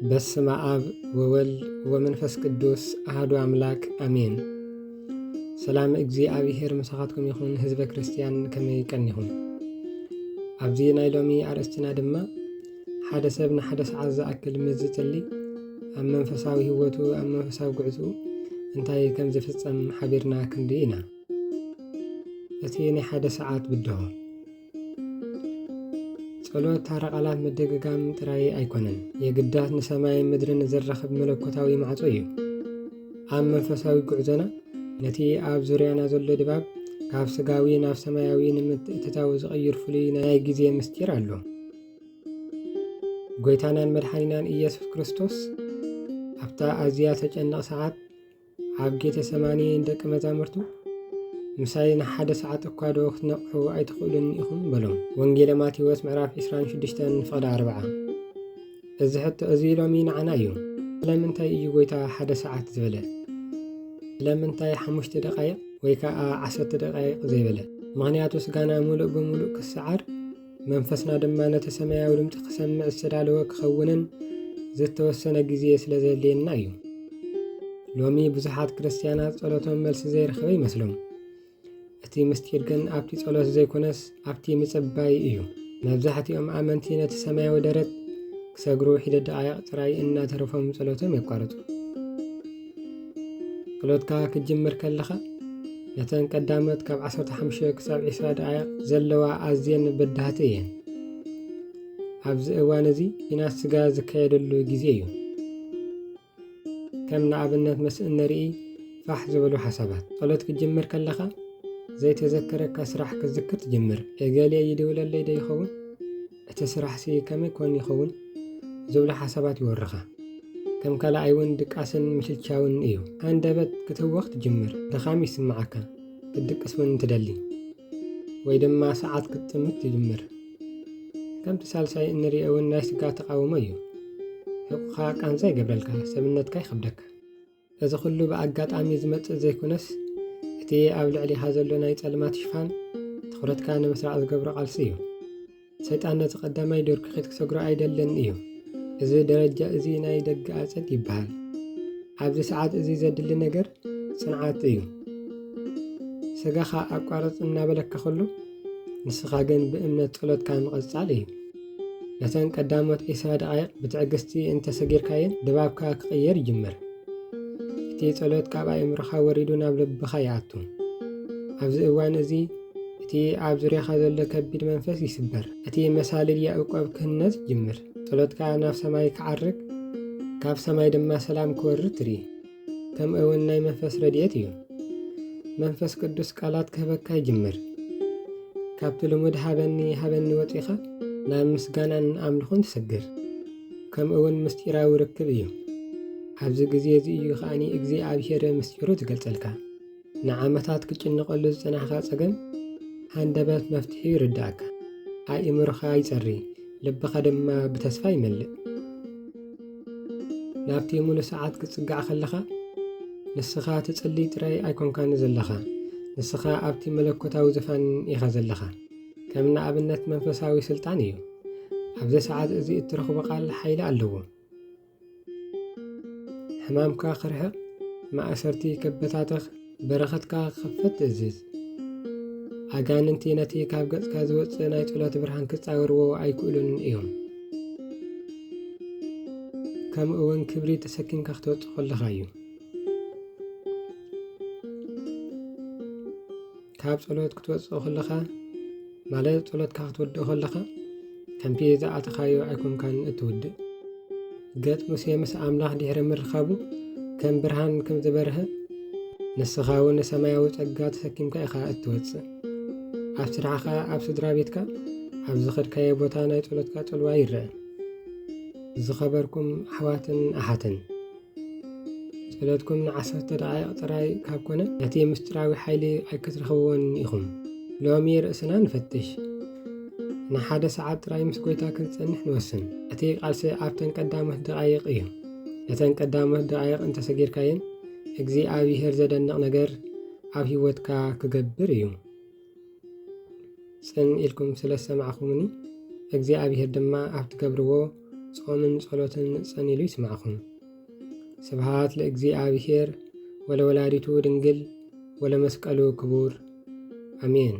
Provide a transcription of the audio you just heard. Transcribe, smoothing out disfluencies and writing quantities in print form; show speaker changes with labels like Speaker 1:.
Speaker 1: በስመ አብ ወወልድ ወመንፈስ ቅዱስ አሐዱ አምላክ አሜን። ሰላም እግዚአብሔር ምስኻትኩም ይኹን ህዝበ ክርስቲያን ከመይ ይቀኒኹም። ኣብዚ ናይ ሎሚ ኣርእስትና ድማ ሓደ ሰብ ንሓደ ሰዓት ዝኣክል ምስ ዝጽሊ ኣብ መንፈሳዊ ህይወቱ ኣብ መንፈሳዊ ጉዕዝኡ እንታይ ከም ዝፍጸም ሓቢርና ክንርኢ ኢና። እቲ ናይ ሓደ ሰዓት ብድሆ ጸሎት ታራ ቃላት ምድግጋም ጥራይ ኣይኮነን፣ የግዳት ንሰማይን ምድርን ዘራኽብ መለኮታዊ ማዕጾ እዩ። ኣብ መንፈሳዊ ጉዕዞና ነቲ ኣብ ዙርያና ዘሎ ድባብ ካብ ስጋዊ ናብ ሰማያዊ ንምትእትታው ዝቕይር ፍሉይ ናይ ግዜ ምስጢር ኣሎ። ጎይታናን መድሓኒናን ኢየሱስ ክርስቶስ ኣብታ ኣዝያ ተጨንቕ ሰዓት ኣብ ጌቴሰማኒ ደቀ መዛሙርቱ ምሳይ ንሓደ ሰዓት እኳ ዶ ክትነቕሑ ኣይትኽእሉን ኢኹም በሎም። ወንጌለ ማቴዎስ ምዕራፍ 26:4። እዚ ሕቶ እዚ ሎሚ ንዓና እዩ። ስለምንታይ እዩ ጎይታ ሓደ ሰዓት ዝበለ? ስለምንታይ 5 ደቓይቕ ወይ ከዓ 10 ደቓይቕ ዘይበለ? ምኽንያቱ ስጋና ሙሉእ ብምሉእ ክሰዓር መንፈስና ድማ ነቲ ሰማያዊ ድምፂ ክሰምዕ ዝተዳለወ ክኸውንን ዝተወሰነ ግዜ ስለ ዘድልየና እዩ። ሎሚ ብዙሓት ክርስቲያናት ጸሎቶም መልሲ ዘይረኸበ ይመስሎም። እቲ ምስጢር ግን ኣብቲ ጸሎት ዘይኮነስ ኣብቲ ምጽባይ እዩ። መብዛሕትኦም ኣመንቲ ነቲ ሰማያዊ ደረት ክሰግሩ ሒደ ደቓይቕ ጥራይ እናተረፎም ጸሎቶም የቋርጡ። ጸሎትካ ክጅምር ከለኻ ነተን ቀዳሞት ካብ 15 ክሳብ 20 ደቓይቕ ዘለዋ ኣዝየን በዳህቲ እየን። ኣብዚ እዋን እዚ ኩናት ስጋ ዝካየደሉ ግዜ እዩ። ከም ንኣብነት መስእ ንርኢ ፋሕ ዝበሉ ሓሳባት። ጸሎት ክጅምር ከለኻ ዘይተዘከረካ ስራሕ ክዝክር ትጅምር። እገሌ ይድውለለይ ዶ ይኸውን? እቲ ስራሕሲ ከመይ ኮን ይኸውን? ዝብሉ ሓሳባት ይወርኻ። ከም ካልኣይ እውን ድቃስን ምሽልቻውን እዩ። ሃንደበት ክትህወኽ ትጅምር። ድኻም ይስምዓካ፣ ክትድቅስ እውን ትደሊ፣ ወይ ድማ ሰዓት ክትጥምት ትጅምር። ከምቲ ሳልሳይ እንሪኦ እውን ናይ ስጋ ተቃውሞ እዩ። ሕቁኻ ቃንዛ ይገብረልካ፣ ሰብነትካ ይኸብደካ። እዚ ኩሉ ብኣጋጣሚ ዝመጽእ ዘይኮነስ እቲ ኣብ ልዕሊኻ ዘሎ ናይ ጸልማት ሽፋን ትኹረትካ ንምስራቅ ዝገብሮ ቃልሲ እዩ። ሰይጣን ነቲ ቀዳማይ ደርክኺት ክሰግሮ ኣይደልን እዩ። እዚ ደረጃ እዚ ናይ ደገ ኣጸድ ይበሃል። ኣብዚ ሰዓት እዚ ዘድሊ ነገር ጽንዓት እዩ። ስጋኻ ኣቋርጽ እናበለካ ከሎ ንስኻ ግን ብእምነት ጸሎትካ ምቕጻል እዩ። ነተን ቀዳሞት 20 ደቓይቕ ብትዕግስቲ እንተሰጊርካየን ድባብካ ክቕየር ይጅምር። እቲ ጸሎት ካብ ኣእምሮኻ ወሪዱ ናብ ልብኻ ይኣቱ። ኣብዚ እዋን እዚ እቲ ኣብ ዙርያኻ ዘሎ ከቢድ መንፈስ ይስበር። እቲ መሳልል ያዕቆብ ክህነጽ ይጅምር። ጸሎትካ ናብ ሰማይ ክዓርግ፣ ካብ ሰማይ ድማ ሰላም ክወርድ ትርኢ። ከምኡ እውን ናይ መንፈስ ረድኤት እዩ። መንፈስ ቅዱስ ቃላት ክህበካ ይጅምር። ካብቲ ልሙድ ሃበኒ ሃበኒ ወፂኻ ናብ ምስጋናን ኣምልኾን ትሰግር። ከምኡ እውን ምስጢራዊ ርክብ እዩ። ኣብዚ ግዜ እዚ እዩ ከዓኒ እግዚኣብሔር ምስጢሩ ትገልጸልካ። ንዓመታት ክጭንቐሉ ዝጸናሕካ ጸገም ሃንደበት መፍትሒ ይርዳእካ። ኣእምሮኻ ይጸሪ፣ ልብኻ ድማ ብተስፋ ይመልእ። ናብቲ ሙሉእ ሰዓት ክትጽጋዕ ከለኻ ንስኻ ትጽሊ ጥራይ ኣይኮንካን ዘለኻ፣ ንስኻ ኣብቲ መለኮታዊ ዝፋን ኢኻ ዘለኻ። ከም ንኣብነት መንፈሳዊ ስልጣን እዩ። ኣብዚ ሰዓት እዚ እትረኽቦ ቃል ሓይሊ ኣለዎ። ሕማምካ ክርሕቕ፣ ማእሰርቲ ክበታተኽ፣ በረኸትካ ክኽፈት ትእዝዝ። ኣጋንንቲ ነቲ ካብ ገጽካ ዝወፅእ ናይ ጸሎት ብርሃን ክጻወርዎ ኣይክእሉን እዮም። ከምኡ እውን ክብሪ ተሰኪምካ ክትወፅእ ከለኻ እዩ። ካብ ጸሎት ክትወፅእ ከለኻ ማለት ጸሎትካ ክትወድእ ከለኻ ከምቲ ዝኣተኻዮ ኣይኮንካን እትውድእ። ገጽ ሙሴ ምስ ኣምላኽ ድሕሪ ምርኻቡ ከም ብርሃን ከም ዝበርሀ ንስኻ እውን ሰማያዊ ጸጋ ተሰኪምካ ኢኻ እትወፅእ። ኣብ ስራሕኻ፣ ኣብ ስድራ ቤትካ፣ ኣብ ዝኸድካዮ ቦታ ናይ ጸሎትካ ጽልዋ ይርአ። ዝኸበርኩም ኣሕዋትን ኣሓትን ጸሎትኩም ን10 ደቓይቕ ጥራይ ካብ ኮነ ነቲ ምስጢራዊ ሓይሊ ኣይክትረኽብዎን ኢኹም። ሎሚ ርእስና ንፈትሽ። ንሓደ ሰዓት ጥራይ ምስ ጎይታ ክንጸንሕ ንወስን። እቲ ቃልሲ ኣብተን ቀዳሞት ደቓይቕ እዩ። ነተን ቀዳሞት ደቓይቕ እንተሰጊርካየን እግዚኣብሔር ዘደንቕ ነገር ኣብ ህይወትካ ክገብር እዩ። ጽን ኢልኩም ስለ ሰማዕኹምኒ እግዚኣብሔር ድማ ኣብ ትገብርዎ ጾምን ጸሎትን ጸኒሉ ይስማዕኹም። ስብሃት ለእግዚአብሔር ወለወላዲቱ ድንግል ወለመስቀሉ ክቡር አሜን።